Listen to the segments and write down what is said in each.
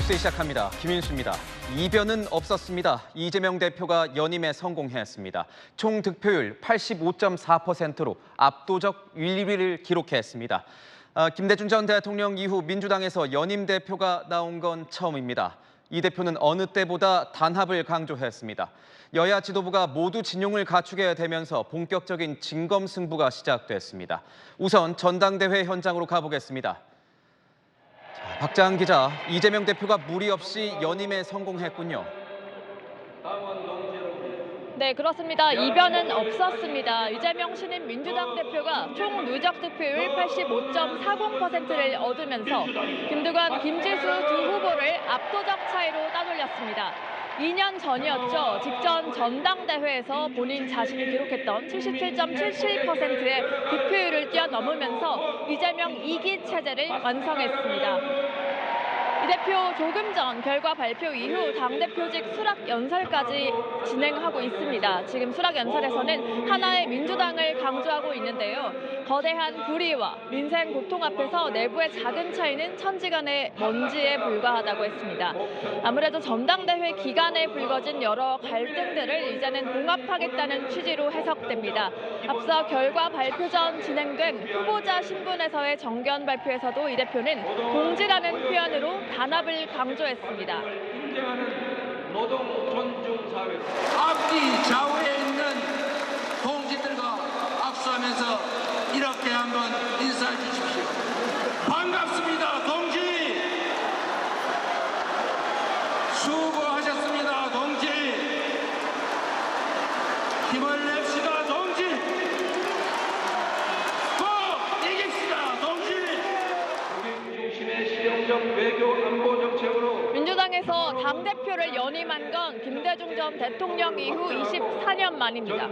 뉴스 시작합니다. 김윤수입니다. 이변은 없었습니다. 이재명 대표가 연임에 성공했습니다. 총 득표율 85.4%로 압도적 1위를 기록했습니다. 김대중 전 대통령 이후 민주당에서 연임 대표가 나온 건 처음입니다. 이 대표는 어느 때보다 단합을 강조했습니다. 여야 지도부가 모두 진용을 갖추게 되면서 본격적인 진검승부가 시작됐습니다. 우선 전당대회 현장으로 가보겠습니다. 박자한 기자, 이재명 대표가 무리 없이 연임에 성공했군요. 네, 그렇습니다. 이변은 없었습니다. 이재명 신임 민주당 대표가 총 누적 득표율 85.40%를 얻으면서 김두관, 김지수 두 후보를 압도적 차이로 따돌렸습니다. 2년 전이었죠. 직전 전당대회에서 본인 자신이 기록했던 77.77%의 득표율을 뛰어넘으면서 이재명 2기 체제를 완성했습니다. 이 대표 조금 전 결과 발표 이후 당대표직 수락연설까지 진행하고 있습니다. 지금 수락연설에서는 하나의 민주당을 강조하고 있는데요. 거대한 불의와 민생 고통 앞에서 내부의 작은 차이는 천지간의 먼지에 불과하다고 했습니다. 아무래도 전당대회 기간에 불거진 여러 갈등들을 이제는 봉합하겠다는 취지로 해석됩니다. 앞서 결과 발표 전 진행된 후보자 신분에서의 정견 발표에서도 이 대표는 동지라는 표현으로 단합을 강조했습니다. 노동 존중 사회. 앞뒤 좌우에 있는 동지들과 악수하면서 이렇게 한번 인사해 주십시오. 반갑습니다, 동지. 수고하셨습니다, 동지. 힘을 냅시다, 동지. 꼭 이깁시다, 동지. 국민 중심의 실용적 외교 안보 정책으로 민주당에서 당대표를 연임한 건 김대중 전 대통령 이후 24년 만입니다.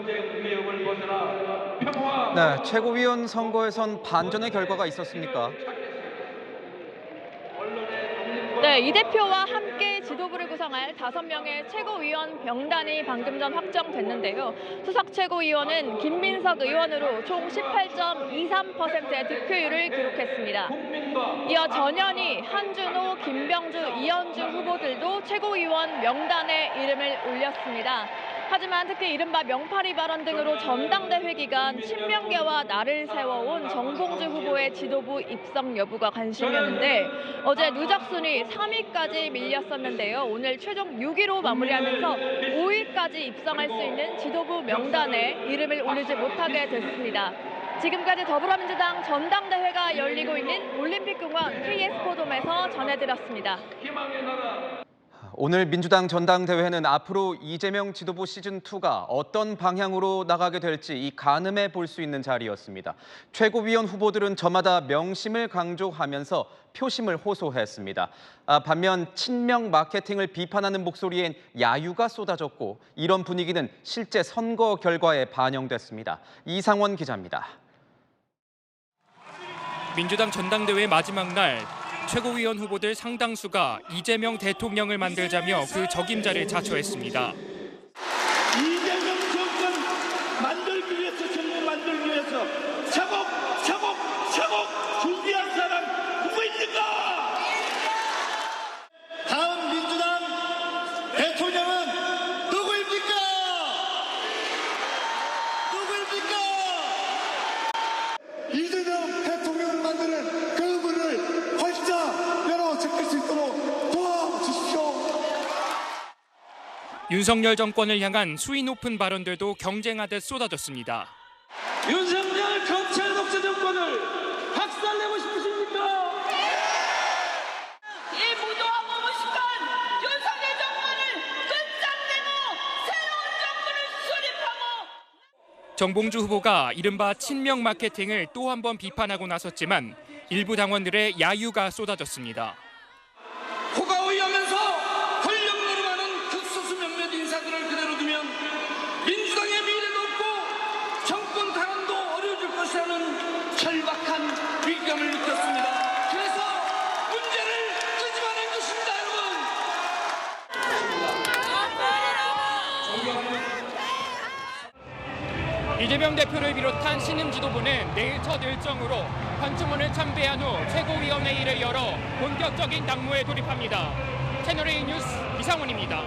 네, 최고위원 선거에선 반전의 결과가 있었습니까? 네, 이 대표와 함께 지도부를 구성할 5명의 최고위원 명단이 방금 전 확정됐는데요. 수석 최고위원은 김민석 의원으로 총 18.23%의 득표율을 기록했습니다. 이어 전현희, 한준호, 김병주, 이현주 후보들도 최고위원 명단에 이름을 올렸습니다. 하지만 특히 이른바 명파리 발언 등으로 전당대회 기간 친명계와 날을 세워온 정봉주 후보의 지도부 입성 여부가 관심이었는데 어제 누적 순위 3위까지 밀렸었는데요. 오늘 최종 6위로 마무리하면서 5위까지 입성할 수 있는 지도부 명단에 이름을 올리지 못하게 됐습니다. 지금까지 더불어민주당 전당대회가 열리고 있는 올림픽공원 KS포돔에서 전해드렸습니다. 오늘 민주당 전당대회는 앞으로 이재명 지도부 시즌2가 어떤 방향으로 나가게 될지 이 가늠해 볼 수 있는 자리였습니다. 최고위원 후보들은 저마다 명심을 강조하면서 표심을 호소했습니다. 반면 친명 마케팅을 비판하는 목소리엔 야유가 쏟아졌고 이런 분위기는 실제 선거 결과에 반영됐습니다. 이상원 기자입니다. 민주당 전당대회 마지막 날 최고위원 후보들 상당수가 이재명 대통령을 만들자며 그 적임자를 자처했습니다. 이재명 정권 만들기 위해서, 정권 만들기 위해서 차곡차곡 준비한 사람 누구입니까? 다음 민주당 대통령은 누구입니까? 이재명 대통령을 만드는 그 문을 활짝 열어 제낄 수 있도록 도와주십시오. 윤석열 정권을 향한 수위 높은 발언들도 경쟁하듯 쏟아졌습니다. 윤석열 검찰 독재 정권을 박살내고 싶으십니까? 이 무도하고 무식한 윤석열 정권을 끝장내고 새로운 정권을 수립하고 정봉주 후보가 이른바 친명 마케팅을 또 한 번 비판하고 나섰지만 일부 당원들의 야유가 쏟아졌습니다. 호가 오이하면서 권력 노름하는 극소수 몇몇 인사들을 그대로 두면 민주당의 미래도 없고 정권 탈환도 어려워질 것이라는 절박한 위기감을 느꼈습니다. 그래서 문제를 끄집어낸 것입니다, 여러분. 이재명 대표를 비롯한 신임 지도부는 내일 첫 일정으로 관청문을 참배한 후 최고위원회의를 열어 본격적인 당무에 돌입합니다. 채널A 뉴스 이상원입니다.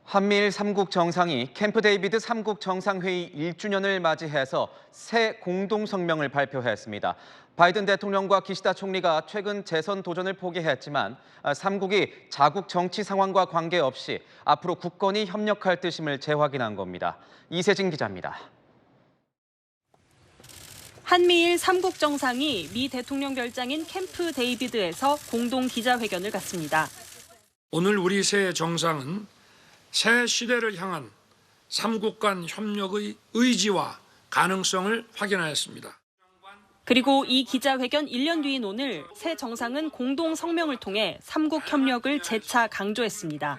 한미일 3국 정상이 캠프 데이비드 3국 정상회의 1주년을 맞이해서 새 공동 성명을 발표했습니다. 바이든 대통령과 기시다 총리가 최근 재선 도전을 포기했지만 3국이 자국 정치 상황과 관계없이 앞으로 굳건히 협력할 뜻임을 재확인한 겁니다. 이세진 기자입니다. 한미일 3국 정상이 미 대통령 별장인 캠프 데이비드에서 공동 기자회견을 갖습니다. 오늘 우리 새 정상은 새 시대를 향한 3국 간 협력의 의지와 가능성을 확인하였습니다. 그리고 이 기자회견 1년 뒤인 오늘 새 정상은 공동 성명을 통해 3국 협력을 재차 강조했습니다.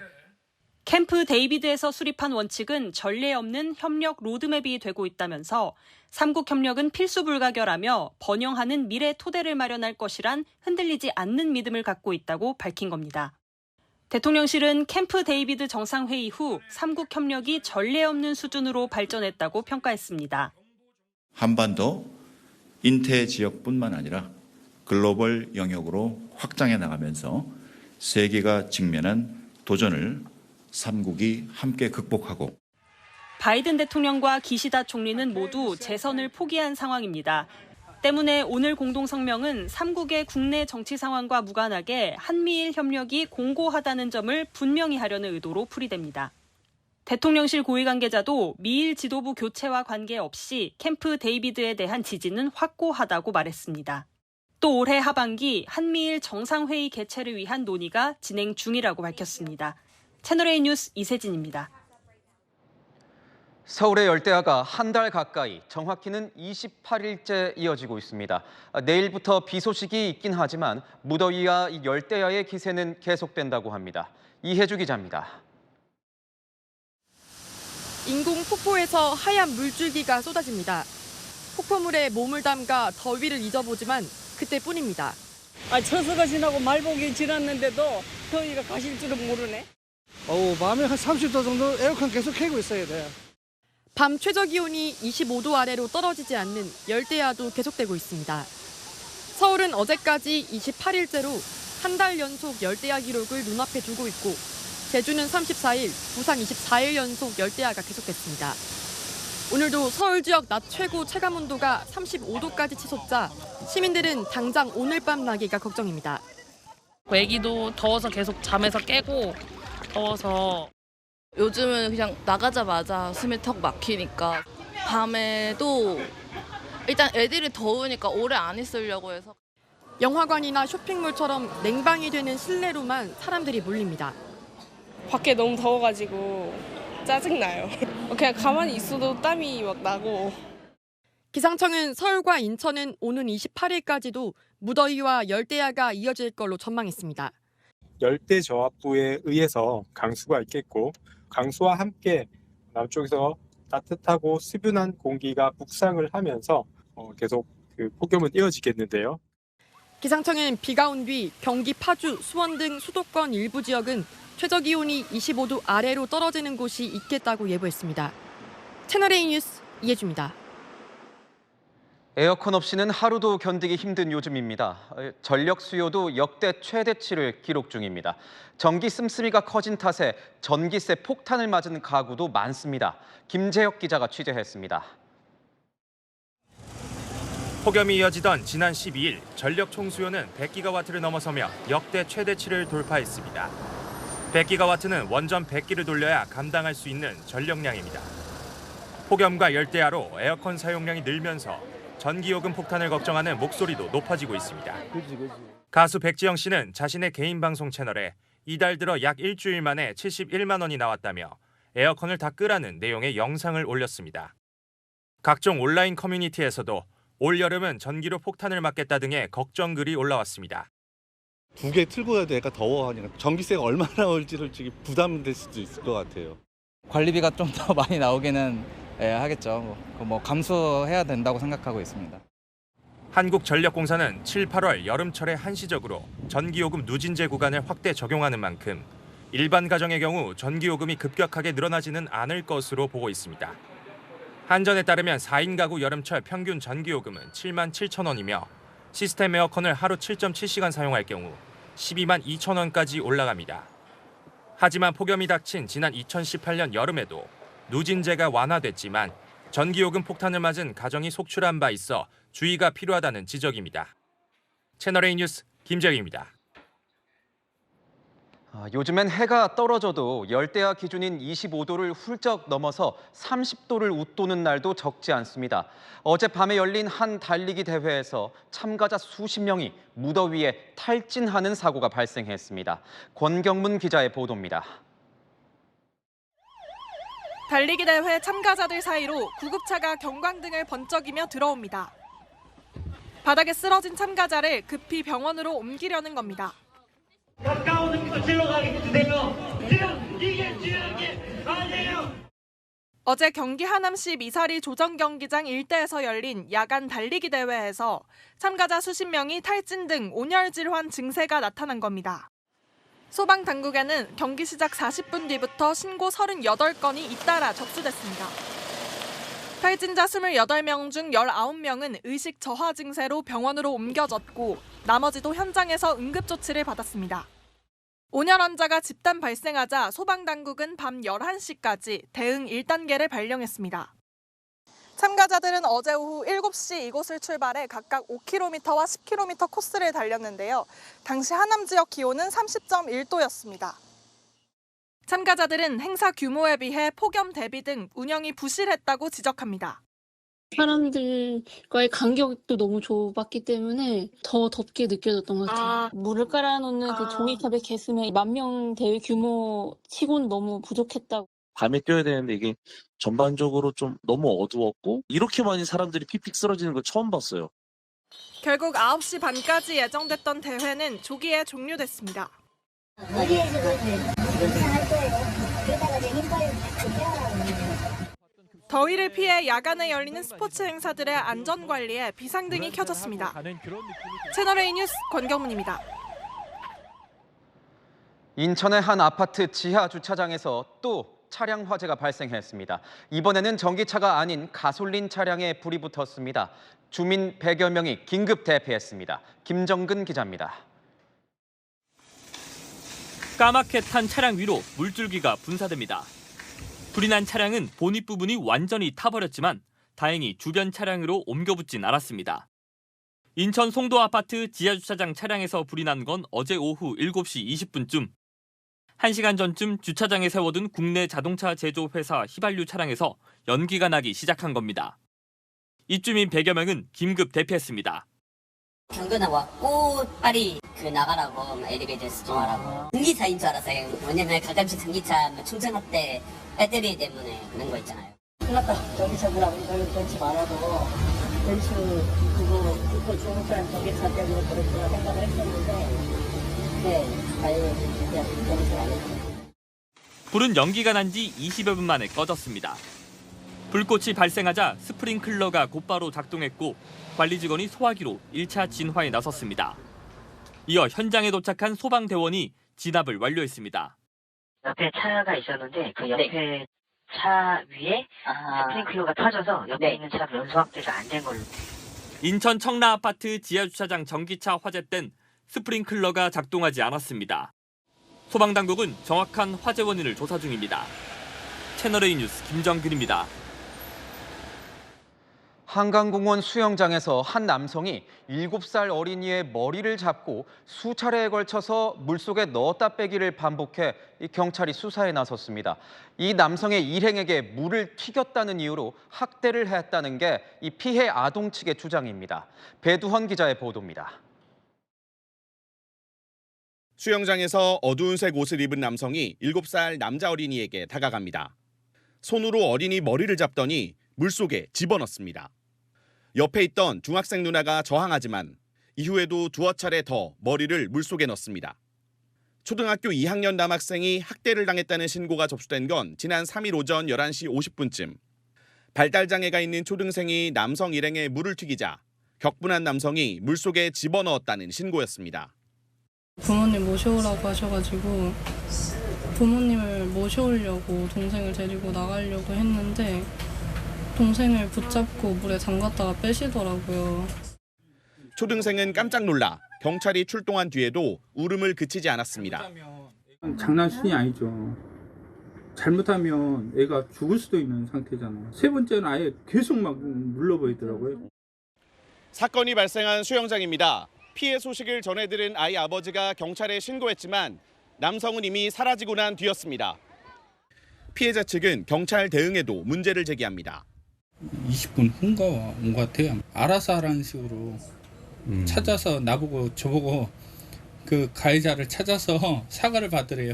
캠프 데이비드에서 수립한 원칙은 전례 없는 협력 로드맵이 되고 있다면서 3국 협력은 필수 불가결하며 번영하는 미래 토대를 마련할 것이란 흔들리지 않는 믿음을 갖고 있다고 밝힌 겁니다. 대통령실은 캠프 데이비드 정상회의 후 3국 협력이 전례 없는 수준으로 발전했다고 평가했습니다. 한반도, 인태 지역뿐만 아니라 글로벌 영역으로 확장해 나가면서 세계가 직면한 도전을 3국이 함께 극복하고 바이든 대통령과 기시다 총리는 모두 재선을 포기한 상황입니다. 때문에 오늘 공동성명은 3국의 국내 정치 상황과 무관하게 한미일 협력이 공고하다는 점을 분명히 하려는 의도로 풀이됩니다. 대통령실 고위 관계자도 미일 지도부 교체와 관계없이 캠프 데이비드에 대한 지지는 확고하다고 말했습니다. 또 올해 하반기 한미일 정상회의 개최를 위한 논의가 진행 중이라고 밝혔습니다. 채널A 뉴스 이세진입니다. 서울의 열대야가 한 달 가까이, 정확히는 28일째 이어지고 있습니다. 내일부터 비 소식이 있긴 하지만 무더위와 이 열대야의 기세는 계속된다고 합니다. 이혜주 기자입니다. 인공 폭포에서 하얀 물줄기가 쏟아집니다. 폭포물에 몸을 담가 더위를 잊어보지만 그때뿐입니다. 처서가 지나고 말복이 지났는데도 더위가 가실 줄은 모르네. 밤에 한 30도 정도 에어컨 계속 켜고 있어야 돼. 밤 최저 기온이 25도 아래로 떨어지지 않는 열대야도 계속되고 있습니다. 서울은 어제까지 28일째로 한 달 연속 열대야 기록을 눈앞에 두고 있고 제주는 34일, 부산 24일 연속 열대야가 계속됐습니다. 오늘도 서울 지역 낮 최고 체감온도가 35도까지 치솟자 시민들은 당장 오늘 밤 나기가 걱정입니다. 애기도 더워서 계속 잠에서 깨고 더워서 요즘은 그냥 나가자마자 숨이 턱 막히니까 밤에도 일단 애들이 더우니까 오래 안 있으려고 해서 영화관이나 쇼핑몰처럼 냉방이 되는 실내로만 사람들이 몰립니다. 밖에 너무 더워가지고 짜증나요. 그냥 가만히 있어도 땀이 막 나고. 기상청은 서울과 인천은 오는 28일까지도 무더위와 열대야가 이어질 걸로 전망했습니다. 열대저압부에 의해서 강수가 있겠고 강수와 함께 남쪽에서 따뜻하고 수분한 공기가 북상을 하면서 계속 폭염은 이어지겠는데요. 기상청은 비가 온 뒤 경기 파주, 수원 등 수도권 일부 지역은 최저 기온이 25도 아래로 떨어지는 곳이 있겠다고 예보했습니다. 채널A 뉴스 이혜주입니다. 에어컨 없이는 하루도 견디기 힘든 요즘입니다. 전력 수요도 역대 최대치를 기록 중입니다. 전기 씀씀이가 커진 탓에 전기세 폭탄을 맞은 가구도 많습니다. 김재혁 기자가 취재했습니다. 폭염이 이어지던 지난 12일 전력 총수요는 100기가와트를 넘어서며 역대 최대치를 돌파했습니다. 100기가와트는 원전 100기를 돌려야 감당할 수 있는 전력량입니다. 폭염과 열대야로 에어컨 사용량이 늘면서 전기요금 폭탄을 걱정하는 목소리도 높아지고 있습니다. 가수 백지영 씨는 자신의 개인 방송 채널에 이달 들어 약 일주일 만에 71만 원이 나왔다며 에어컨을 다 끄라는 내용의 영상을 올렸습니다. 각종 온라인 커뮤니티에서도 올 여름은 전기료 폭탄을 맞겠다 등의 걱정글이 올라왔습니다. 2개 틀고 해도 애가 더워하니까 전기세가 얼마나 나올지를 부담될 수도 있을 것 같아요. 관리비가 좀 더 많이 나오기는 하겠죠. 감수해야 된다고 생각하고 있습니다. 한국전력공사는 7, 8월 여름철에 한시적으로 전기요금 누진제 구간을 확대 적용하는 만큼 일반 가정의 경우 전기요금이 급격하게 늘어나지는 않을 것으로 보고 있습니다. 한전에 따르면 4인 가구 여름철 평균 전기요금은 7만 7천 원이며 시스템 에어컨을 하루 7.7시간 사용할 경우 12만 2천 원까지 올라갑니다. 하지만 폭염이 닥친 지난 2018년 여름에도 누진제가 완화됐지만 전기요금 폭탄을 맞은 가정이 속출한 바 있어 주의가 필요하다는 지적입니다. 채널A 뉴스 김재영입니다. 요즘엔 해가 떨어져도 열대야 기준인 25도를 훌쩍 넘어서 30도를 웃도는 날도 적지 않습니다. 어젯밤에 열린 한 달리기 대회에서 참가자 수십 명이 무더위에 탈진하는 사고가 발생했습니다. 권경문 기자의 보도입니다. 달리기 대회 참가자들 사이로 구급차가 경광등을 번쩍이며 들어옵니다. 바닥에 쓰러진 참가자를 급히 병원으로 옮기려는 겁니다. 가까운 곳으로 가게 주세요. 지금 이게 중요한 게 아니에요. 어제 경기 하남시 미사리 조정경기장 일대에서 열린 야간 달리기 대회에서 참가자 수십 명이 탈진 등 온열 질환 증세가 나타난 겁니다. 소방당국에는 경기 시작 40분 뒤부터 신고 38건이 잇따라 접수됐습니다. 탈진자 28명 중 19명은 의식 저하 증세로 병원으로 옮겨졌고 나머지도 현장에서 응급조치를 받았습니다. 온열 환자가 집단 발생하자 소방당국은 밤 11시까지 대응 1단계를 발령했습니다. 참가자들은 어제 오후 7시 이곳을 출발해 각각 5km와 10km 코스를 달렸는데요. 당시 하남 지역 기온은 30.1도였습니다. 참가자들은 행사 규모에 비해 폭염 대비 등 운영이 부실했다고 지적합니다. 사람들과의 간격도 너무 좁았기 때문에 더 덥게 느껴졌던 것 같아요. 물을 깔아놓는 그 종이컵의 개수면 10,000명 대회 규모 치고는 너무 부족했다고. 밤에 뛰어야 되는데 이게 전반적으로 좀 너무 어두웠고 이렇게 많이 사람들이 픽픽 쓰러지는 걸 처음 봤어요. 결국 9시 반까지 예정됐던 대회는 조기에 종료됐습니다. 더위를 피해 야간에 열리는 스포츠 행사들의 안전관리에 비상등이 켜졌습니다. 채널A 뉴스 권경문입니다. 인천의 한 아파트 지하 주차장에서 또 차량 화재가 발생했습니다. 이번에는 전기차가 아닌 가솔린 차량에 불이 붙었습니다. 주민 100여 명이 긴급 대피했습니다. 김정근 기자입니다. 까맣게 탄 차량 위로 물줄기가 분사됩니다. 불이 난 차량은 보닛 부분이 완전히 타버렸지만 다행히 주변 차량으로 옮겨붙진 않았습니다. 인천 송도 아파트 지하주차장 차량에서 불이 난 건 어제 오후 7시 20분쯤. 1시간 전쯤 주차장에 세워둔 국내 자동차 제조회사 휘발유 차량에서 연기가 나기 시작한 겁니다. 입주민 100여 명은 긴급 대피했습니다. 경고나와 꽃빨이 나가라고 엘리베이터 쓰지 말라고. 전기차인 줄 알았어요. 왜냐면 가끔씩 전기차 충전할 때 배터리 때문에 그런 거 있잖아요. 큰일났다. 전기차들하고 이걸 끊지 말아도 벤츠 그거 좋은 사람 전기차 때문에 그렇구나 생각을 했었는데 그냥 전기차 안 했어요. 불은 연기가 난 지 20여 분 만에 꺼졌습니다. 불꽃이 발생하자 스프링클러가 곧바로 작동했고 관리 직원이 소화기로 1차 진화에 나섰습니다. 이어 현장에 도착한 소방대원이 진압을 완료했습니다. 옆에 차가 있었는데 그 옆에 차 위에 스프링클러가 터져서 옆에 있는 차가 연소 확대가 안 된 걸로. 인천 청라 아파트 지하주차장 전기차 화재 땐 스프링클러가 작동하지 않았습니다. 소방당국은 정확한 화재 원인을 조사 중입니다. 채널A 뉴스 김정근입니다. 한강공원 수영장에서 한 남성이 7살 어린이의 머리를 잡고 수차례에 걸쳐서 물속에 넣었다 빼기를 반복해 경찰이 수사에 나섰습니다. 이 남성의 일행에게 물을 튀겼다는 이유로 학대를 했다는 게 이 피해 아동 측의 주장입니다. 배두헌 기자의 보도입니다. 수영장에서 어두운 색 옷을 입은 남성이 7살 남자 어린이에게 다가갑니다. 손으로 어린이 머리를 잡더니 물속에 집어넣습니다. 옆에 있던 중학생 누나가 저항하지만 이후에도 두어 차례 더 머리를 물속에 넣습니다. 초등학교 2학년 남학생이 학대를 당했다는 신고가 접수된 건 지난 3일 오전 11시 50분쯤. 발달장애가 있는 초등생이 남성 일행에 물을 튀기자 격분한 남성이 물속에 집어넣었다는 신고였습니다. 부모님 모셔오라고 하셔가지고 부모님을 모셔오려고 동생을 데리고 나가려고 했는데 동생을 붙잡고 물에 담갔다가 빼시더라고요. 초등생은 깜짝 놀라 경찰이 출동한 뒤에도 울음을 그치지 않았습니다. 장난순이 아니죠. 잘못하면 애가 죽을 수도 있는 상태잖아요. 세 번째는 아예 계속 막 물러버리더라고요. 사건이 발생한 수영장입니다. 피해 소식을 전해들은 아이 아버지가 경찰에 신고했지만 남성은 이미 사라지고 난 뒤였습니다. 피해자 측은 경찰 대응에도 문제를 제기합니다. 20분 후인가 온 것 같아요. 알아서 하라는 식으로 찾아서 나보고 저보고 그 가해자를 찾아서 사과를 받으래요.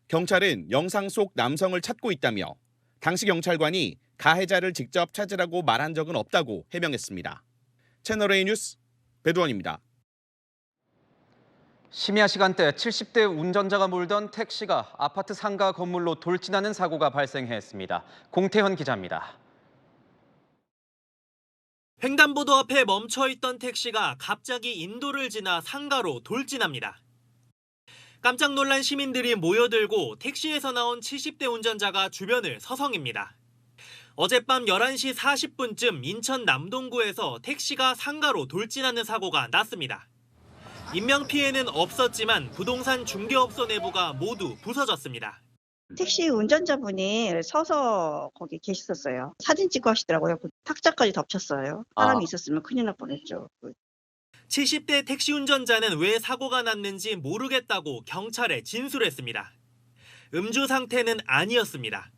경찰은 영상 속 남성을 찾고 있다며 당시 경찰관이 가해자를 직접 찾으라고 말한 적은 없다고 해명했습니다. 채널A 뉴스 배두원입니다. 심야 시간대 70대 운전자가 몰던 택시가 아파트 상가 건물로 돌진하는 사고가 발생했습니다. 공태현 기자입니다. 횡단보도 앞에 멈춰있던 택시가 갑자기 인도를 지나 상가로 돌진합니다. 깜짝 놀란 시민들이 모여들고 택시에서 나온 70대 운전자가 주변을 서성입니다. 어젯밤 11시 40분쯤 인천 남동구에서 택시가 상가로 돌진하는 사고가 났습니다. 인명피해는 없었지만 부동산 중개업소 내부가 모두 부서졌습니다. 택시 운전자분이 서서 거기 계셨었어요. 사진 찍고 하시더라고요. 탁자까지 덮쳤어요. 사람이 있었으면 큰일 날 뻔했죠. 70대 택시 운전자는 왜 사고가 났는지 모르겠다고 경찰에 진술했습니다. 음주 상태는 아니었습니다.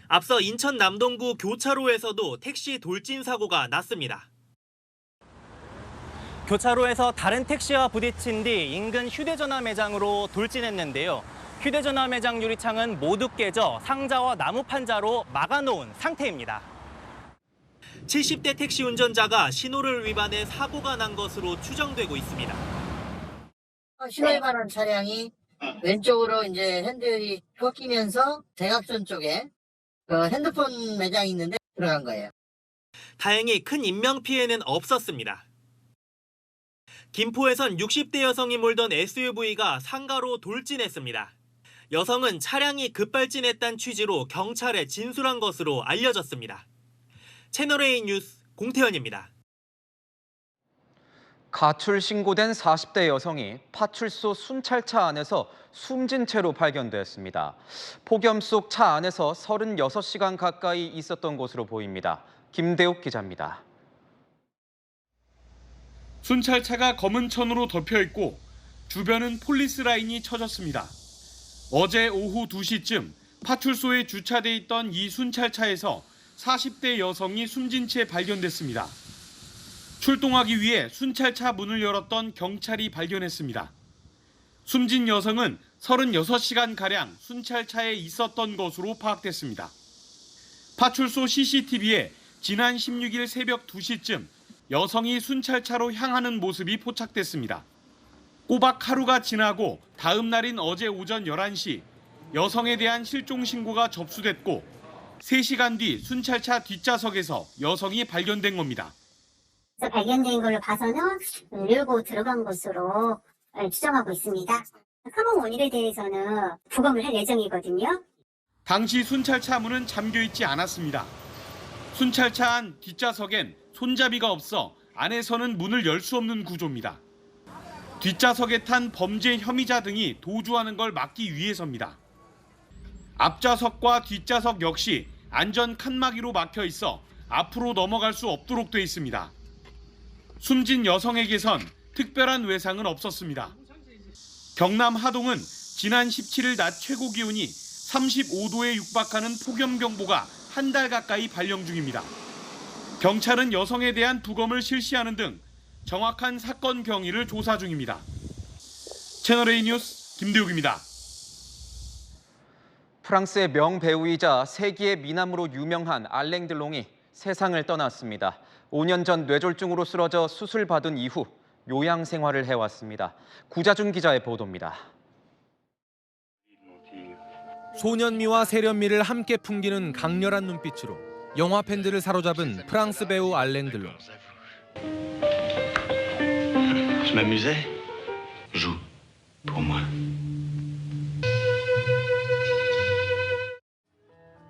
앞서 인천 남동구 교차로에서도 택시 돌진 사고가 났습니다. 교차로에서 다른 택시와 부딪힌 뒤 인근 휴대전화 매장으로 돌진했는데요. 휴대전화 매장 유리창은 모두 깨져 상자와 나무 판자로 막아놓은 상태입니다. 70대 택시 운전자가 신호를 위반해 사고가 난 것으로 추정되고 있습니다. 신호 위반한 차량이 왼쪽으로 이제 핸들이 꺾이면서 대각선 쪽에 핸드폰 매장이 있는데 들어간 거예요. 다행히 큰 인명피해는 없었습니다. 김포에선 60대 여성이 몰던 SUV가 상가로 돌진했습니다. 여성은 차량이 급발진했다는 취지로 경찰에 진술한 것으로 알려졌습니다. 채널A 뉴스 공태현입니다. 가출 신고된 40대 여성이 파출소 순찰차 안에서 숨진 채로 발견됐습니다. 폭염 속 차 안에서 36시간 가까이 있었던 것으로 보입니다. 김대욱 기자입니다. 순찰차가 검은 천으로 덮여있고 주변은 폴리스 라인이 쳐졌습니다. 어제 오후 2시쯤 파출소에 주차돼 있던 이 순찰차에서 40대 여성이 숨진 채 발견됐습니다. 출동하기 위해 순찰차 문을 열었던 경찰이 발견했습니다. 숨진 여성은 36시간가량 순찰차에 있었던 것으로 파악됐습니다. 파출소 CCTV에 지난 16일 새벽 2시쯤 여성이 순찰차로 향하는 모습이 포착됐습니다. 꼬박 하루가 지나고 다음 날인 어제 오전 11시 여성에 대한 실종 신고가 접수됐고 3시간 뒤 순찰차 뒷좌석에서 여성이 발견된 겁니다. 발견된 걸로 봐서는 밀고 들어간 것으로 추정하고 있습니다. 사망 원인에 대해서는 부검을 할 예정이거든요. 당시 순찰차 문은 잠겨있지 않았습니다. 순찰차 안 뒷좌석엔 손잡이가 없어 안에서는 문을 열 수 없는 구조입니다. 뒷좌석에 탄 범죄 혐의자 등이 도주하는 걸 막기 위해서입니다. 앞좌석과 뒷좌석 역시 안전 칸막이로 막혀 있어 앞으로 넘어갈 수 없도록 돼 있습니다. 숨진 여성에게선 특별한 외상은 없었습니다. 경남 하동은 지난 17일 낮 최고 기온이 35도에 육박하는 폭염경보가 한 달 가까이 발령 중입니다. 경찰은 여성에 대한 부검을 실시하는 등 정확한 사건 경위를 조사 중입니다. 채널A 뉴스 김대욱입니다. 프랑스의 명배우이자 세기의 미남으로 유명한 알랭 들롱이 세상을 떠났습니다. 5년 전 뇌졸중으로 쓰러져 수술받은 이후 요양 생활을 해왔습니다. 구자준 기자의 보도입니다. 소년미와 세련미를 함께 풍기는 강렬한 눈빛으로 영화 팬들을 사로잡은 프랑스 배우 알랭 들롱. Je m'amusais. Joue pour moi.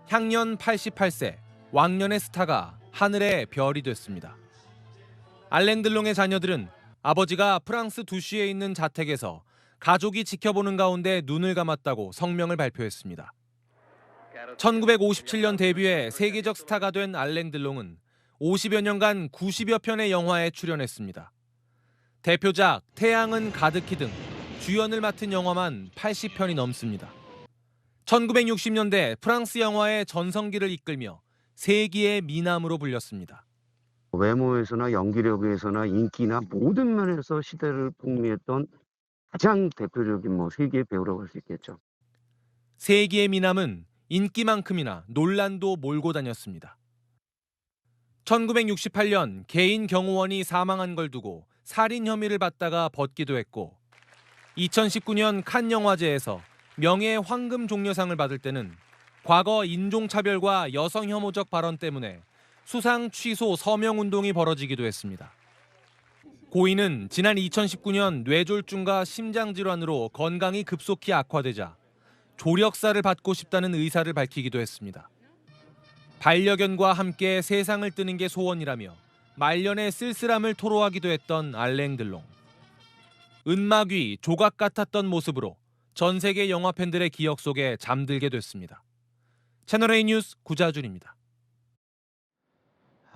향년 88세, 왕년의 스타가 하늘의 별이 됐습니다. 알랭 들롱의 자녀들은 아버지가 프랑스 두시에 있는 자택에서 가족이 지켜보는 가운데 눈을 감았다고 성명을 발표했습니다. 1957년 데뷔해 세계적 스타가 된 알랭 들롱은 50여 년간 90여 편의 영화에 출연했습니다. 대표작 태양은 가득히 등 주연을 맡은 영화만 80편이 넘습니다. 1960년대 프랑스 영화의 전성기를 이끌며 세기의 미남으로 불렸습니다. 외모에서나 연기력에서나 인기나 모든 면에서 시대를 풍미했던 가장 대표적인 세기의 배우라고 할 수 있겠죠. 세기의 미남은 인기만큼이나 논란도 몰고 다녔습니다. 1968년 개인 경호원이 사망한 걸 두고 살인 혐의를 받다가 벗기도 했고 2019년 칸 영화제에서 명예 황금 종려상을 받을 때는 과거 인종차별과 여성 혐오적 발언 때문에 수상 취소 서명 운동이 벌어지기도 했습니다. 고인은 지난 2019년 뇌졸중과 심장질환으로 건강이 급속히 악화되자 조력사를 받고 싶다는 의사를 밝히기도 했습니다. 반려견과 함께 세상을 뜨는 게 소원이라며 말년의 쓸쓸함을 토로하기도 했던 알랭 들롱. 은막위, 조각 같았던 모습으로 전 세계 영화 팬들의 기억 속에 잠들게 됐습니다. 채널A 뉴스 구자준입니다.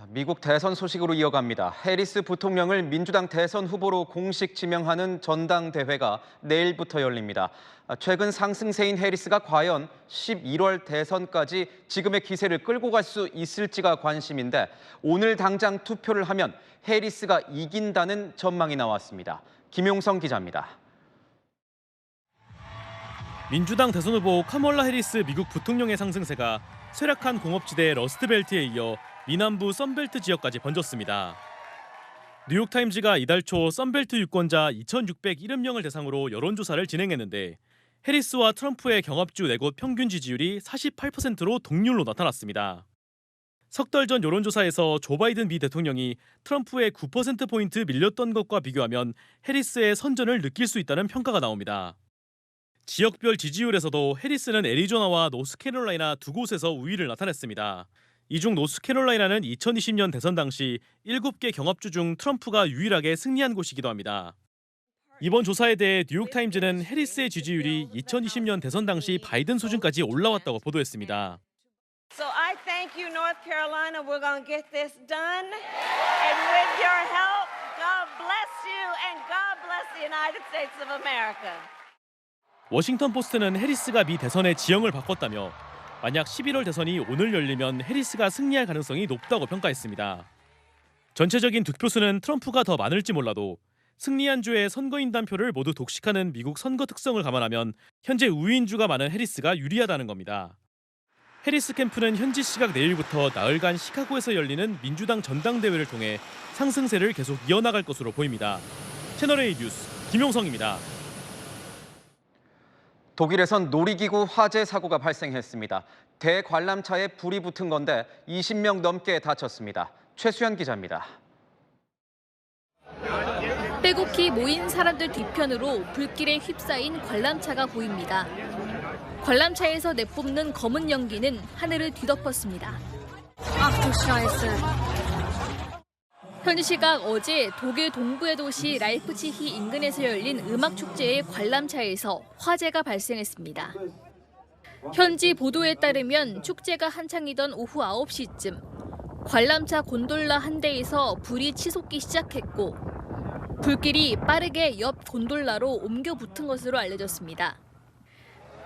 미국 대선 소식으로 이어갑니다. 해리스 부통령을 민주당 대선 후보로 공식 지명하는 전당대회가 내일부터 열립니다. 최근 상승세인 해리스가 과연 11월 대선까지 지금의 기세를 끌고 갈 수 있을지가 관심인데 오늘 당장 투표를 하면 해리스가 이긴다는 전망이 나왔습니다. 김용성 기자입니다. 민주당 대선 후보 카멀라 해리스 미국 부통령의 상승세가 쇠락한 공업지대 러스트벨트에 이어 미남부 썬벨트 지역까지 번졌습니다. 뉴욕타임즈가 이달 초 썬벨트 유권자 2,601명을 대상으로 여론조사를 진행했는데 해리스와 트럼프의 경합주 4곳 평균 지지율이 48%로 동률로 나타났습니다. 석 달 전 여론조사에서 조 바이든 미 대통령이 트럼프의 9%포인트 밀렸던 것과 비교하면 해리스의 선전을 느낄 수 있다는 평가가 나옵니다. 지역별 지지율에서도 해리스는 애리조나와 노스캐롤라이나 두 곳에서 우위를 나타냈습니다. 이 중 노스캐롤라이나는 2020년 대선 당시 7개 경합주 중 트럼프가 유일하게 승리한 곳이기도 합니다. 이번 조사에 대해 뉴욕타임즈는 해리스의 지지율이 2020년 대선 당시 바이든 수준까지 올라왔다고 보도했습니다. So I thank you, North Carolina. We're going to get this done. And with your help, God bless you and God bless the United States of America. 워싱턴 포스트는 해리스가 미 대선의 지형을 바꿨다며 만약 11월 대선이 오늘 열리면 해리스가 승리할 가능성이 높다고 평가했습니다. 전체적인 득표수는 트럼프가 더 많을지 몰라도 승리한 주의 선거인단 표를 모두 독식하는 미국 선거 특성을 감안하면 현재 우위인주가 많은 해리스가 유리하다는 겁니다. 해리스 캠프는 현지 시각 내일부터 나흘간 시카고에서 열리는 민주당 전당대회를 통해 상승세를 계속 이어나갈 것으로 보입니다. 채널A 뉴스 김용성입니다. 독일에선 놀이기구 화재 사고가 발생했습니다. 대관람차에 불이 붙은 건데 20명 넘게 다쳤습니다. 최수연 기자입니다. 빼곡히 모인 사람들 뒤편으로 불길에 휩싸인 관람차가 보입니다. 관람차에서 내뿜는 검은 연기는 하늘을 뒤덮었습니다. 현지 시각 어제 독일 동부의 도시 라이프치히 인근에서 열린 음악축제의 관람차에서 화재가 발생했습니다. 현지 보도에 따르면 축제가 한창이던 오후 9시쯤 관람차 곤돌라 한 대에서 불이 치솟기 시작했고 불길이 빠르게 옆 곤돌라로 옮겨 붙은 것으로 알려졌습니다.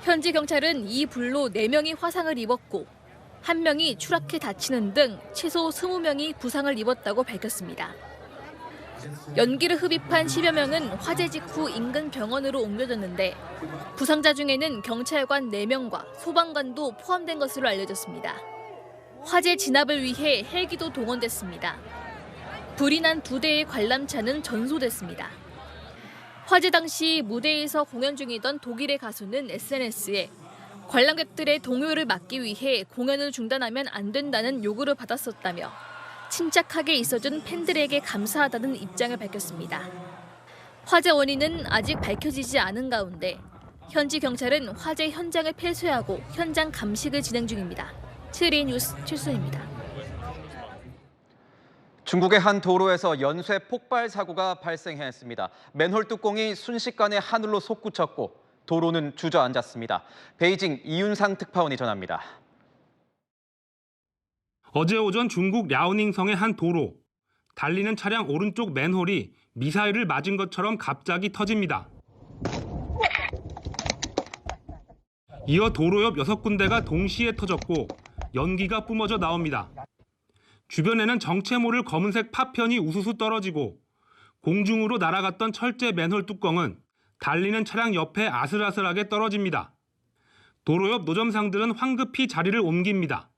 현지 경찰은 이 불로 4명이 화상을 입었고 1명이 추락해 다치는 등 최소 20명이 부상을 입었다고 밝혔습니다. 연기를 흡입한 10여 명은 화재 직후 인근 병원으로 옮겨졌는데 부상자 중에는 경찰관 4명과 소방관도 포함된 것으로 알려졌습니다. 화재 진압을 위해 헬기도 동원됐습니다. 불이 난 2대의 관람차는 전소됐습니다. 화재 당시 무대에서 공연 중이던 독일의 가수는 SNS에 관람객들의 동요를 막기 위해 공연을 중단하면 안 된다는 요구를 받았었다며 침착하게 있어준 팬들에게 감사하다는 입장을 밝혔습니다. 화재 원인은 아직 밝혀지지 않은 가운데 현지 경찰은 화재 현장을 폐쇄하고 현장 감식을 진행 중입니다. 채널A 뉴스 최수연입니다. 중국의 한 도로에서 연쇄 폭발 사고가 발생했습니다. 맨홀 뚜껑이 순식간에 하늘로 솟구쳤고 도로는 주저앉았습니다. 베이징 이윤상 특파원이 전합니다. 어제 오전 중국 랴오닝성의 한 도로. 달리는 차량 오른쪽 맨홀이 미사일을 맞은 것처럼 갑자기 터집니다. 이어 도로 옆 6군데가 동시에 터졌고 연기가 뿜어져 나옵니다. 주변에는 정체 모를 검은색 파편이 우수수 떨어지고 공중으로 날아갔던 철제 맨홀 뚜껑은 달리는 차량 옆에 아슬아슬하게 떨어집니다. 도로 옆 노점상들은 황급히 자리를 옮깁니다.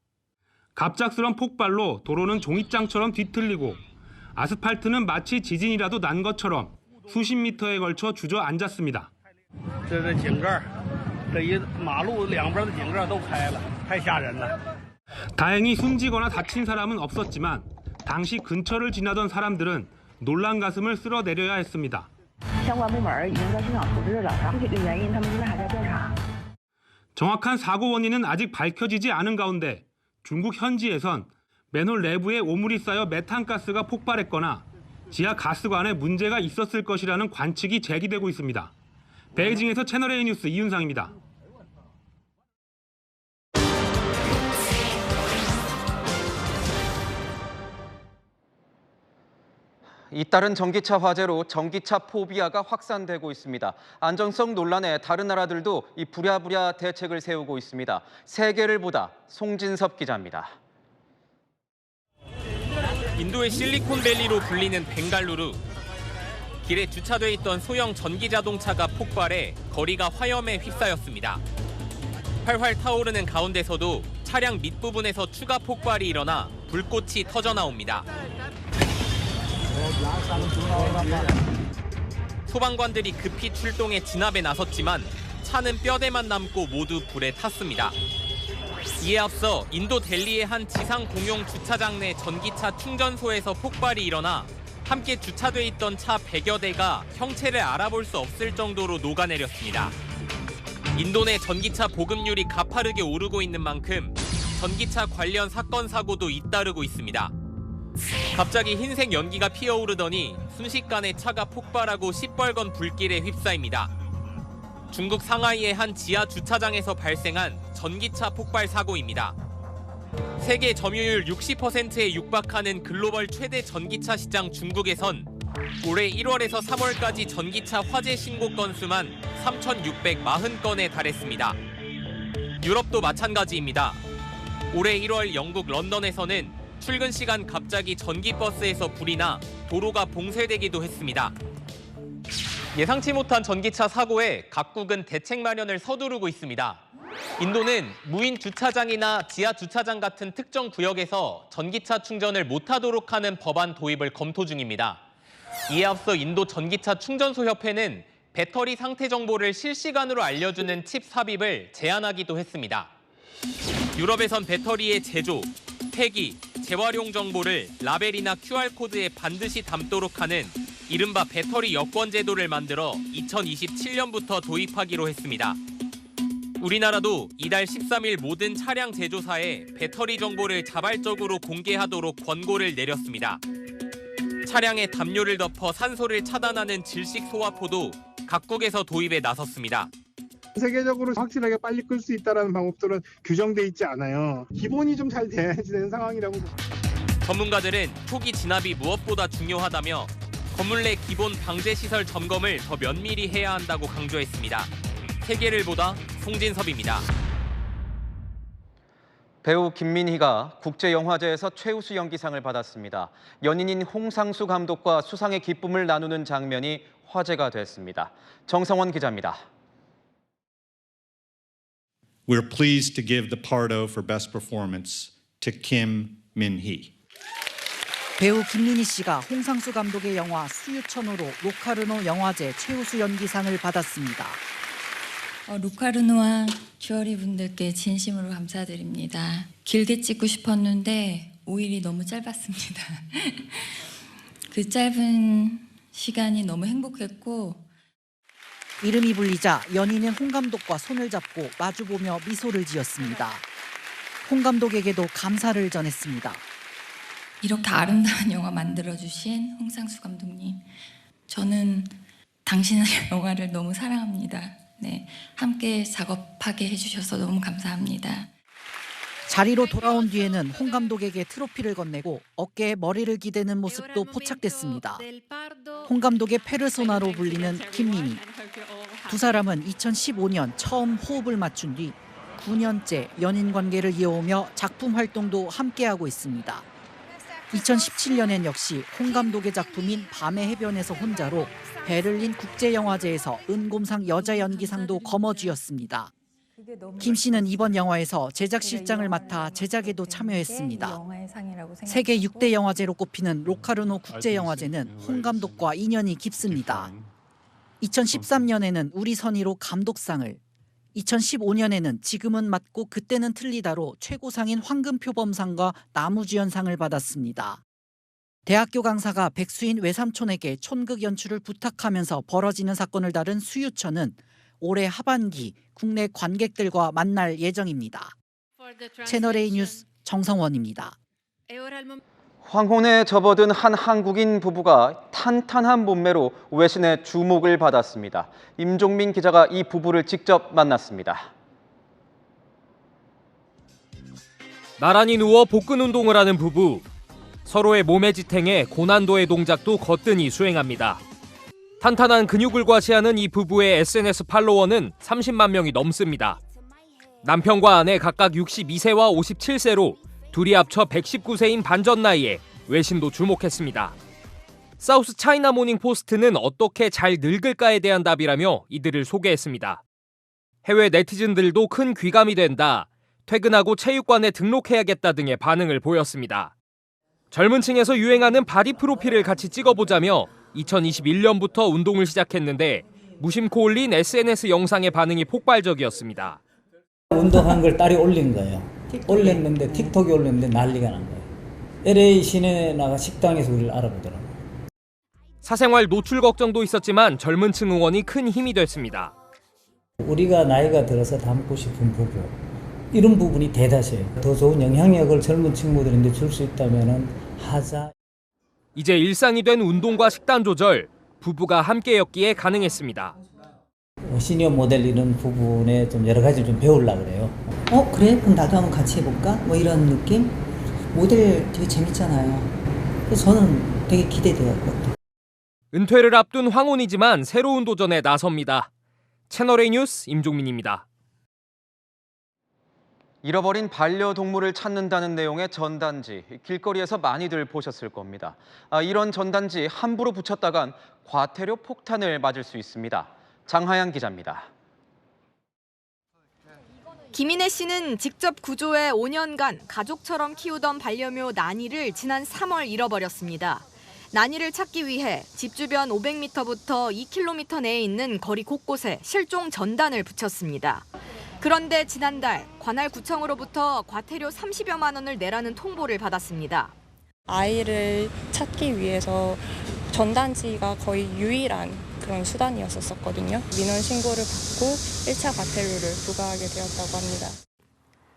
갑작스런 폭발로 도로는 종잇장처럼 뒤틀리고 아스팔트는 마치 지진이라도 난 것처럼 수십 미터에 걸쳐 주저앉았습니다. 다행히 숨지거나 다친 사람은 없었지만 당시 근처를 지나던 사람들은 놀란 가슴을 쓸어내려야 했습니다. 정확한 사고 원인은 아직 밝혀지지 않은 가운데 중국 현지에선 맨홀 내부에 오물이 쌓여 메탄가스가 폭발했거나 지하 가스관에 문제가 있었을 것이라는 관측이 제기되고 있습니다. 베이징에서 채널A 뉴스 이윤상입니다. 잇따른 전기차 화재로 전기차 포비아가 확산되고 있습니다. 안전성 논란에 다른 나라들도 이 부랴부랴 대책을 세우고 있습니다. 세계를 보다 송진섭 기자입니다. 인도의 실리콘밸리로 불리는 벵갈루루. 길에 주차돼 있던 소형 전기자동차가 폭발해 거리가 화염에 휩싸였습니다. 활활 타오르는 가운데서도 차량 밑부분에서 추가 폭발이 일어나 불꽃이 터져 나옵니다. 소방관들이 급히 출동해 진압에 나섰지만 차는 뼈대만 남고 모두 불에 탔습니다. 이에 앞서 인도 델리의 한 지상 공용 주차장 내 전기차 충전소에서 폭발이 일어나 함께 주차돼 있던 차 100여 대가 형체를 알아볼 수 없을 정도로 녹아내렸습니다. 인도 내 전기차 보급률이 가파르게 오르고 있는 만큼 전기차 관련 사건 사고도 잇따르고 있습니다. 갑자기 흰색 연기가 피어오르더니 순식간에 차가 폭발하고 시뻘건 불길에 휩싸입니다. 중국 상하이의 한 지하 주차장에서 발생한 전기차 폭발 사고입니다. 세계 점유율 60%에 육박하는 글로벌 최대 전기차 시장 중국에선 올해 1월에서 3월까지 전기차 화재 신고 건수만 3,640건에 달했습니다. 유럽도 마찬가지입니다. 올해 1월 영국 런던에서는 출근 시간 갑자기 전기버스에서 불이 나 도로가 봉쇄되기도 했습니다. 예상치 못한 전기차 사고에 각국은 대책 마련을 서두르고 있습니다. 인도는 무인 주차장이나 지하 주차장 같은 특정 구역에서 전기차 충전을 못하도록 하는 법안 도입을 검토 중입니다. 이에 앞서 인도 전기차 충전소 협회는 배터리 상태 정보를 실시간으로 알려주는 칩 삽입을 제한하기도 했습니다. 유럽에선 배터리의 제조, 폐기, 재활용 정보를 라벨이나 QR코드에 반드시 담도록 하는 이른바 배터리 여권 제도를 만들어 2027년부터 도입하기로 했습니다. 우리나라도 이달 13일 모든 차량 제조사에 배터리 정보를 자발적으로 공개하도록 권고를 내렸습니다. 차량에 담요를 덮어 산소를 차단하는 질식 소화포도 각국에서 도입에 나섰습니다. 세계적으로 확실하게 빨리 끌 수 있다는 방법들은 규정돼 있지 않아요. 기본이 좀 잘 돼야지 되는 상황이라고. 전문가들은 초기 진압이 무엇보다 중요하다며 건물 내 기본 방제 시설 점검을 더 면밀히 해야 한다고 강조했습니다. 세계를 보다 송진섭입니다. 배우 김민희가 국제영화제에서 최우수 연기상을 받았습니다. 연인인 홍상수 감독과 수상의 기쁨을 나누는 장면이 화제가 됐습니다. 정성원 기자입니다. We're pleased to give the Pardo for Best Performance to Kim Min-hee. 배우 김민희 씨가 홍상수 감독의 영화 수유천으로 로카르노 영화제 최우수 연기상을 받았습니다. 로카르노와 듀어리 분들께 진심으로 감사드립니다. 길게 찍고 싶었는데 5일이 너무 짧았습니다. 그 짧은 시간이 너무 행복했고 이름이 불리자 연인인 홍 감독과 손을 잡고 마주보며 미소를 지었습니다. 홍 감독에게도 감사를 전했습니다. 이렇게 아름다운 영화 만들어주신 홍상수 감독님, 저는 당신의 영화를 너무 사랑합니다. 네, 함께 작업하게 해주셔서 너무 감사합니다. 자리로 돌아온 뒤에는 홍 감독에게 트로피를 건네고 어깨에 머리를 기대는 모습도 포착됐습니다. 홍 감독의 페르소나로 불리는 김민희. 두 사람은 2015년 처음 호흡을 맞춘 뒤 9년째 연인 관계를 이어오며 작품 활동도 함께하고 있습니다. 2017년엔 역시 홍 감독의 작품인 밤의 해변에서 혼자로 베를린 국제영화제에서 은곰상 여자연기상도 거머쥐었습니다. 김 씨는 이번 영화에서 제작실장을 맡아 제작에도 참여했습니다. 세계 6대 영화제로 꼽히는 로카르노 국제영화제는 홍 감독과 인연이 깊습니다. 2013년에는 우리 선의로 감독상을, 2015년에는 지금은 맞고 그때는 틀리다로 최고상인 황금표범상과 나무주연상을 받았습니다. 대학교 강사가 백수인 외삼촌에게 촌극 연출을 부탁하면서 벌어지는 사건을 다룬 수유천은 올해 하반기 국내 관객들과 만날 예정입니다. 채널A 뉴스 정성원입니다. 황혼에 접어든 한 한국인 부부가 탄탄한 몸매로 외신의 주목을 받았습니다. 임종민 기자가 이 부부를 직접 만났습니다. 나란히 누워 복근 운동을 하는 부부. 서로의 몸에 지탱해 고난도의 동작도 거뜬히 수행합니다. 탄탄한 근육을 과시하는 이 부부의 SNS 팔로워는 30만 명이 넘습니다. 남편과 아내 각각 62세와 57세로 둘이 합쳐 119세인 반전 나이에 외신도 주목했습니다. 사우스 차이나 모닝 포스트는 어떻게 잘 늙을까에 대한 답이라며 이들을 소개했습니다. 해외 네티즌들도 큰 귀감이 된다, 퇴근하고 체육관에 등록해야겠다 등의 반응을 보였습니다. 젊은 층에서 유행하는 바디 프로필을 같이 찍어보자며 2021년부터 운동을 시작했는데 무심코 올린 SNS 영상의 반응이 폭발적이었습니다. 운동한 걸 딸이 올린 거예요. 올렸는데 틱톡에 올렸는데 난리가 난 거예요. LA 시내 나가 식당에서 우리를 알아보더라고요. 사생활 노출 걱정도 있었지만 젊은 층 응원이 큰 힘이 됐습니다. 우리가 나이가 들어서 닮고 싶은 부부, 이런 부분이 대다수예요. 더 좋은 영향력을 젊은 친구들한테 줄 수 있다면 하자. 이제 일상이 된 운동과 식단 조절, 부부가 함께였기에 가능했습니다. 시니어 모델 이런 부분에 좀 여러 가지 좀 배우려고 그래요. 그래? 그럼 나도 한번 같이 해볼까? 뭐 이런 느낌? 모델 되게 재밌잖아요. 그래서 저는 되게 기대돼요. 은퇴를 앞둔 황혼이지만 새로운 도전에 나섭니다. 채널A 뉴스 임종민입니다. 잃어버린 반려동물을 찾는다는 내용의 전단지, 길거리에서 많이들 보셨을 겁니다. 이런 전단지 함부로 붙였다간 과태료 폭탄을 맞을 수 있습니다. 장하양 기자입니다. 김인혜 씨는 직접 구조해 5년간 가족처럼 키우던 반려묘 나니를 지난 3월 잃어버렸습니다. 나니를 찾기 위해 집 주변 500m부터 2km 내에 있는 거리 곳곳에 실종 전단을 붙였습니다. 그런데 지난달 관할구청으로부터 과태료 30여만 원을 내라는 통보를 받았습니다. 아이를 찾기 위해서 전단지가 거의 유일한 그런 수단이었었거든요. 민원 신고를 받고 1차 과태료를 부과하게 되었다고 합니다.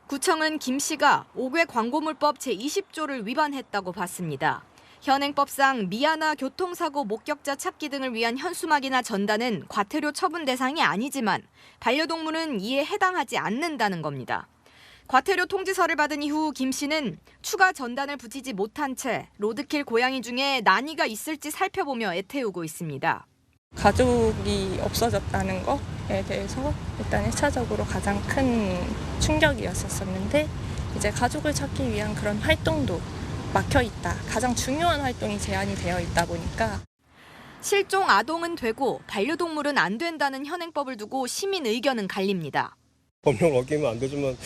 구청은 김 씨가 5개 광고물법 제20조를 위반했다고 봤습니다. 현행법상 미아나 교통사고 목격자 찾기 등을 위한 현수막이나 전단은 과태료 처분 대상이 아니지만 반려동물은 이에 해당하지 않는다는 겁니다. 과태료 통지서를 받은 이후 김 씨는 추가 전단을 붙이지 못한 채 로드킬 고양이 중에 나니가 있을지 살펴보며 애태우고 있습니다. 가족이 없어졌다는 것에 대해서 일단 1차적으로 가장 큰 충격이었었는데 이제 가족을 찾기 위한 그런 활동도 막혀 있다. 가장 중요한 활동이 제한이 되어 있다 보니까 실종 아동은 되고 반려동물은 안 된다는 현행법을 두고 시민 의견은 갈립니다. 법령을 어기면 안 되지만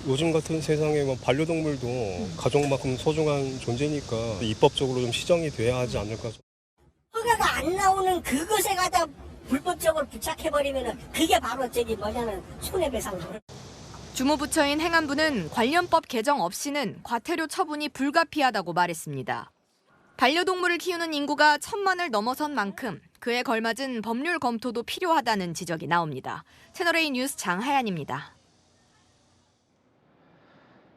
요즘 같은 세상에 반려동물도 가족만큼 소중한 존재니까 입법적으로 좀 시정이 돼야 하지 않을까. 허가가 안 나오는 그것에 갖다 불법적으로 부착해버리면 그게 바로 손해배상도. 주무부처인 행안부는 관련법 개정 없이는 과태료 처분이 불가피하다고 말했습니다. 반려동물을 키우는 인구가 1,000만을 넘어선 만큼 그에 걸맞은 법률 검토도 필요하다는 지적이 나옵니다. 채널A 뉴스 장하얀입니다.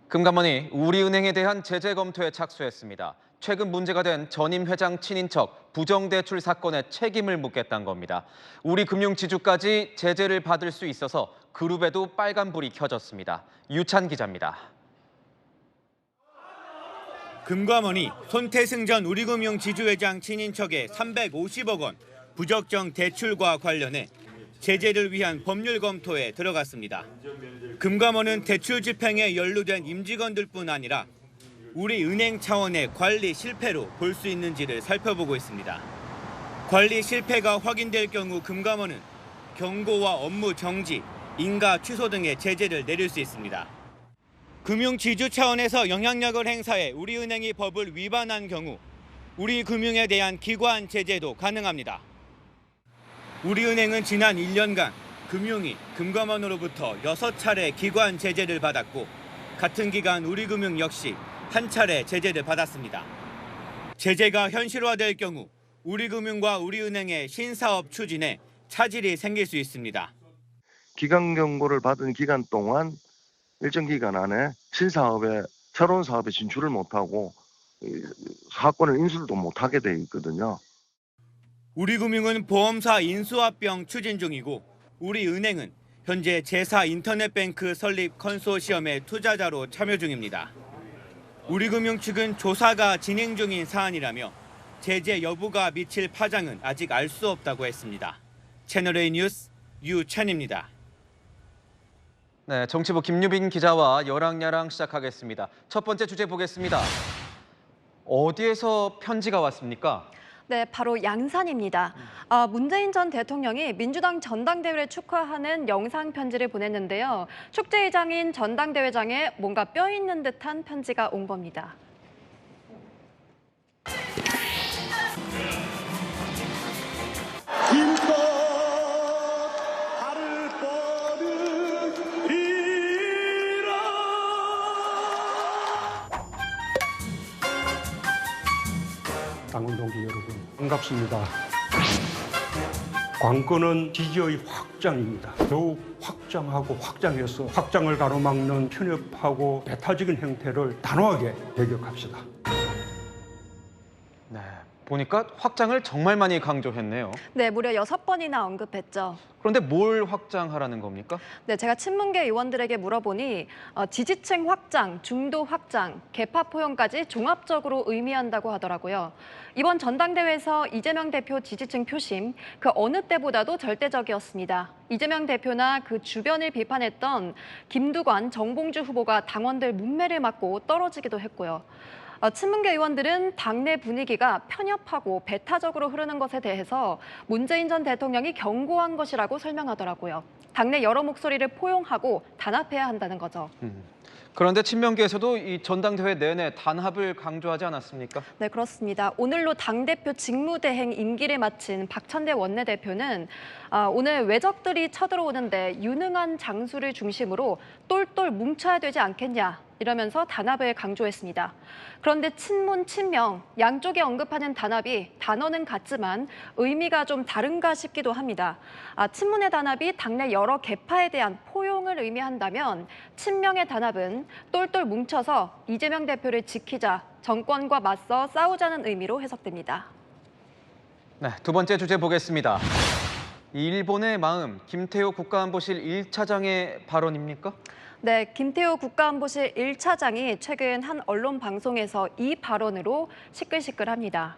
금감원이 우리은행에 대한 제재 검토에 착수했습니다. 최근 문제가 된 전임 회장 친인척 부정대출 사건의 책임을 묻겠다는 겁니다. 우리금융지주까지 제재를 받을 수 있어서 그룹에도 빨간불이 켜졌습니다. 유찬 기자입니다. 금감원이 손태승 전 우리금융지주회장 친인척의 350억 원 부적정 대출과 관련해 제재를 위한 법률 검토에 들어갔습니다. 금감원은 대출 집행에 연루된 임직원들뿐 아니라 우리은행 차원의 관리 실패로 볼 수 있는지를 살펴보고 있습니다. 관리 실패가 확인될 경우 금감원은 경고와 업무 정지, 인가 취소 등의 제재를 내릴 수 있습니다. 금융지주 차원에서 영향력을 행사해 우리은행이 법을 위반한 경우 우리금융에 대한 기관 제재도 가능합니다. 우리은행은 지난 1년간 금융위, 금감원으로부터 6차례 기관 제재를 받았고 같은 기간 우리금융 역시 한 차례 제재를 받았습니다. 제재가 현실화될 경우 우리금융과 우리은행의 신사업 추진에 차질이 생길 수 있습니다. 기간 경고를 받은 기간 동안 일정 기간 안에 신사업에 새로운 사업에 진출을 못하고 사건을 인수도 못하게 돼 있거든요. 우리금융은 보험사 인수합병 추진 중이고 우리은행은 현재 제4 인터넷뱅크 설립 컨소시엄의 투자자로 참여 중입니다. 우리금융 측은 조사가 진행 중인 사안이라며 제재 여부가 미칠 파장은 아직 알 수 없다고 했습니다. 채널A 뉴스 유찬입니다. 네, 정치부 김유빈 기자와 열왕야랑 시작하겠습니다. 첫 번째 주제 보겠습니다. 어디에서 편지가 왔습니까? 네, 바로 양산입니다. 문재인 전 대통령이 민주당 전당대회를 축하하는 영상 편지를 보냈는데요. 축제의장인 전당대회장에 뭔가 뼈 있는 듯한 편지가 온 겁니다. 당원 동기 여러분, 반갑습니다. 관건은 지지의 확장입니다. 더욱 확장하고 확장해서 확장을 가로막는 편협하고 배타적인 행태를 단호하게 배격합시다. 네, 보니까 확장을 정말 많이 강조했네요. 네, 무려 6번이나 언급했죠. 그런데 뭘 확장하라는 겁니까? 네, 제가 친문계 의원들에게 물어보니 지지층 확장, 중도 확장, 계파 포용까지 종합적으로 의미한다고 하더라고요. 이번 전당대회에서 이재명 대표 지지층 표심, 그 어느 때보다도 절대적이었습니다. 이재명 대표나 그 주변을 비판했던 김두관, 정봉주 후보가 당원들 문매를 맞고 떨어지기도 했고요. 친문계 의원들은 당내 분위기가 편협하고 배타적으로 흐르는 것에 대해서 문재인 전 대통령이 경고한 것이라고 설명하더라고요. 당내 여러 목소리를 포용하고 단합해야 한다는 거죠. 그런데 친명계에서도 이 전당대회 내내 단합을 강조하지 않았습니까? 네, 그렇습니다. 오늘로 당대표 직무대행 임기를 마친 박찬대 원내대표는 오늘 외적들이 쳐들어오는데 유능한 장수를 중심으로 똘똘 뭉쳐야 되지 않겠냐 이러면서 단합을 강조했습니다. 그런데 친문, 친명 양쪽에 언급하는 단합이 단어는 같지만 의미가 좀 다른가 싶기도 합니다. 친문의 단합이 당내 여러 계파에 대한 포용을 의미한다면 친명의 단합은 똘똘 뭉쳐서 이재명 대표를 지키자, 정권과 맞서 싸우자는 의미로 해석됩니다. 네, 두 번째 주제 보겠습니다. 일본의 마음, 김태호 국가안보실 1차장의 발언입니까? 네, 김태호 국가안보실 1차장이 최근 한 언론 방송에서 이 발언으로 시끌시끌합니다.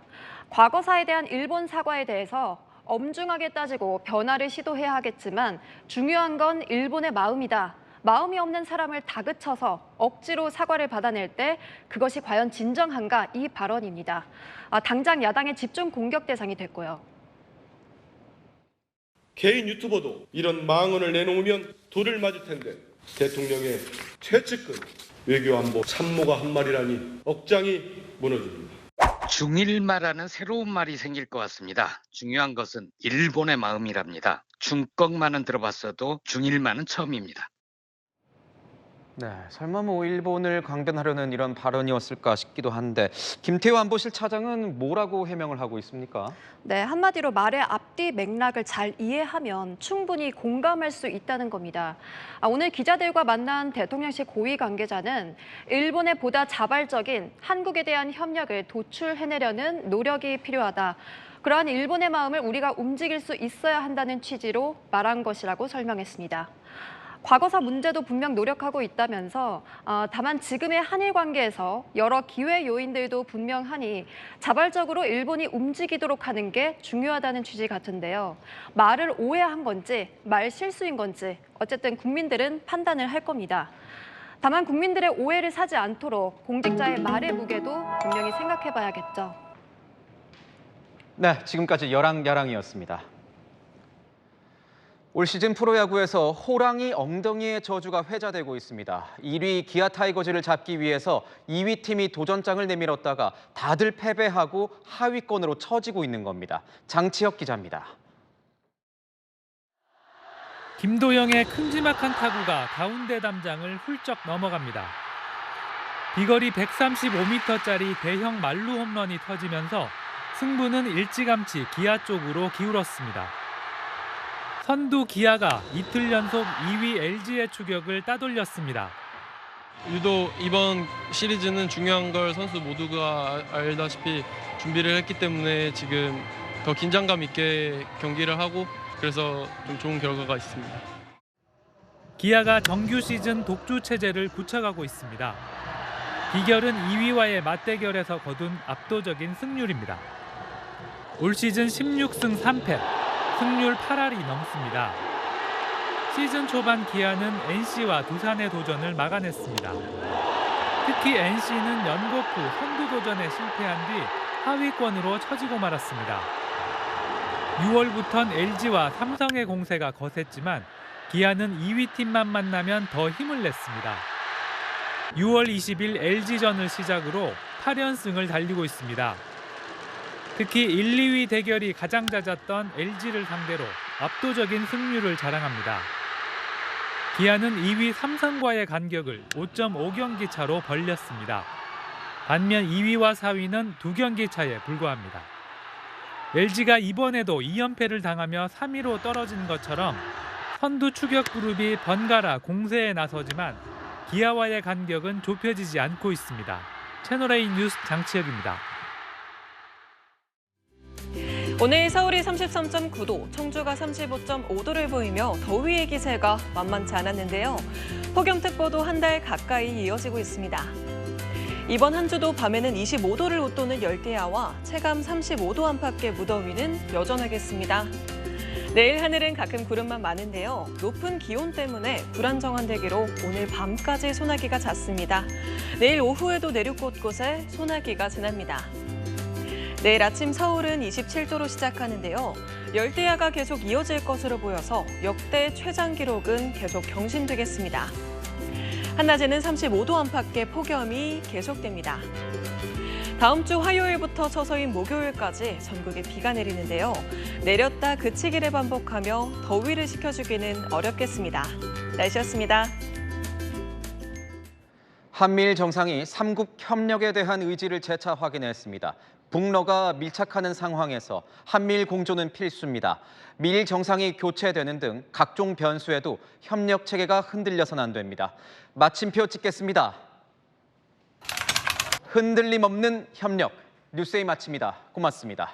과거사에 대한 일본 사과에 대해서 엄중하게 따지고 변화를 시도해야 하겠지만 중요한 건 일본의 마음이다. 마음이 없는 사람을 다그쳐서 억지로 사과를 받아낼 때 그것이 과연 진정한가 이 발언입니다. 당장 야당의 집중 공격 대상이 됐고요. 개인 유튜버도 이런 망언을 내놓으면 돌을 맞을 텐데 대통령의 최측근 외교안보 참모가 한 말이라니 억장이 무너집니다. 중일마라는 새로운 말이 생길 것 같습니다. 중요한 것은 일본의 마음이랍니다. 중꺽만은 들어봤어도 중일마는 처음입니다. 네, 설마 뭐 일본을 강변하려는 이런 발언이었을까 싶기도 한데 김태호 안보실 차장은 뭐라고 해명을 하고 있습니까? 네, 한마디로 말의 앞뒤 맥락을 잘 이해하면 충분히 공감할 수 있다는 겁니다. 오늘 기자들과 만난 대통령실 고위 관계자는 일본의 보다 자발적인 한국에 대한 협력을 도출해내려는 노력이 필요하다. 그러한 일본의 마음을 우리가 움직일 수 있어야 한다는 취지로 말한 것이라고 설명했습니다. 과거사 문제도 분명 노력하고 있다면서 다만 지금의 한일 관계에서 여러 기회 요인들도 분명하니 자발적으로 일본이 움직이도록 하는 게 중요하다는 취지 같은데요. 말을 오해한 건지 말 실수인 건지 어쨌든 국민들은 판단을 할 겁니다. 다만 국민들의 오해를 사지 않도록 공직자의 말의 무게도 분명히 생각해봐야겠죠. 네, 지금까지 여랑야랑이었습니다. 올 시즌 프로야구에서 호랑이 엉덩이의 저주가 회자되고 있습니다. 1위 기아 타이거즈를 잡기 위해서 2위 팀이 도전장을 내밀었다가 다들 패배하고 하위권으로 처지고 있는 겁니다. 장치혁 기자입니다. 김도영의 큼지막한 타구가 가운데 담장을 훌쩍 넘어갑니다. 비거리 135m짜리 대형 만루 홈런이 터지면서 승부는 일찌감치 기아 쪽으로 기울었습니다. 선두 기아가 이틀 연속 2위 LG의 추격을 따돌렸습니다. 유독 이번 시리즈는 중요한 걸 선수 모두가 알다시피 준비를 했기 때문에 지금 더 긴장감 있게 경기를 하고 그래서 좀 좋은 결과가 있습니다. 기아가 정규 시즌 독주 체제를 굳혀가고 있습니다. 비결은 2위와의 맞대결에서 거둔 압도적인 승률입니다. 올 시즌 16승 3패, 승률 8할이 넘습니다. 시즌 초반 기아는 NC와 두산의 도전을 막아냈습니다. 특히 NC는 연거푸 선두 도전에 실패한 뒤 하위권으로 처지고 말았습니다. 6월부턴 LG와 삼성의 공세가 거셌지만 기아는 2위 팀만 만나면 더 힘을 냈습니다. 6월 20일 LG전을 시작으로 8연승을 달리고 있습니다. 특히 1, 2위 대결이 가장 잦았던 LG를 상대로 압도적인 승률을 자랑합니다. 기아는 2위 삼성과의 간격을 5.5경기 차로 벌렸습니다. 반면 2위와 4위는 2경기 차에 불과합니다. LG가 이번에도 2연패를 당하며 3위로 떨어진 것처럼 선두 추격 그룹이 번갈아 공세에 나서지만 기아와의 간격은 좁혀지지 않고 있습니다. 채널A 뉴스 장치혁입니다. 오늘 서울이 33.9도, 청주가 35.5도를 보이며 더위의 기세가 만만치 않았는데요. 폭염특보도 한 달 가까이 이어지고 있습니다. 이번 한 주도 밤에는 25도를 웃도는 열대야와 체감 35도 안팎의 무더위는 여전하겠습니다. 내일 하늘은 가끔 구름만 많은데요. 높은 기온 때문에 불안정한 대기로 오늘 밤까지 소나기가 잦습니다. 내일 오후에도 내륙 곳곳에 소나기가 지납니다. 내일 아침 서울은 27도로 시작하는데요. 열대야가 계속 이어질 것으로 보여서 역대 최장 기록은 계속 경신되겠습니다. 한낮에는 35도 안팎의 폭염이 계속됩니다. 다음 주 화요일부터 서서히 목요일까지 전국에 비가 내리는데요. 내렸다 그치기를 반복하며 더위를 식혀주기는 어렵겠습니다. 날씨였습니다. 한미일 정상이 3국 협력에 대한 의지를 재차 확인했습니다. 북러가 밀착하는 상황에서 한미일 공조는 필수입니다. 미일 정상이 교체되는 등 각종 변수에도 협력 체계가 흔들려서는 안 됩니다. 마침표 찍겠습니다. 흔들림 없는 협력, 뉴스에이 마칩니다. 고맙습니다.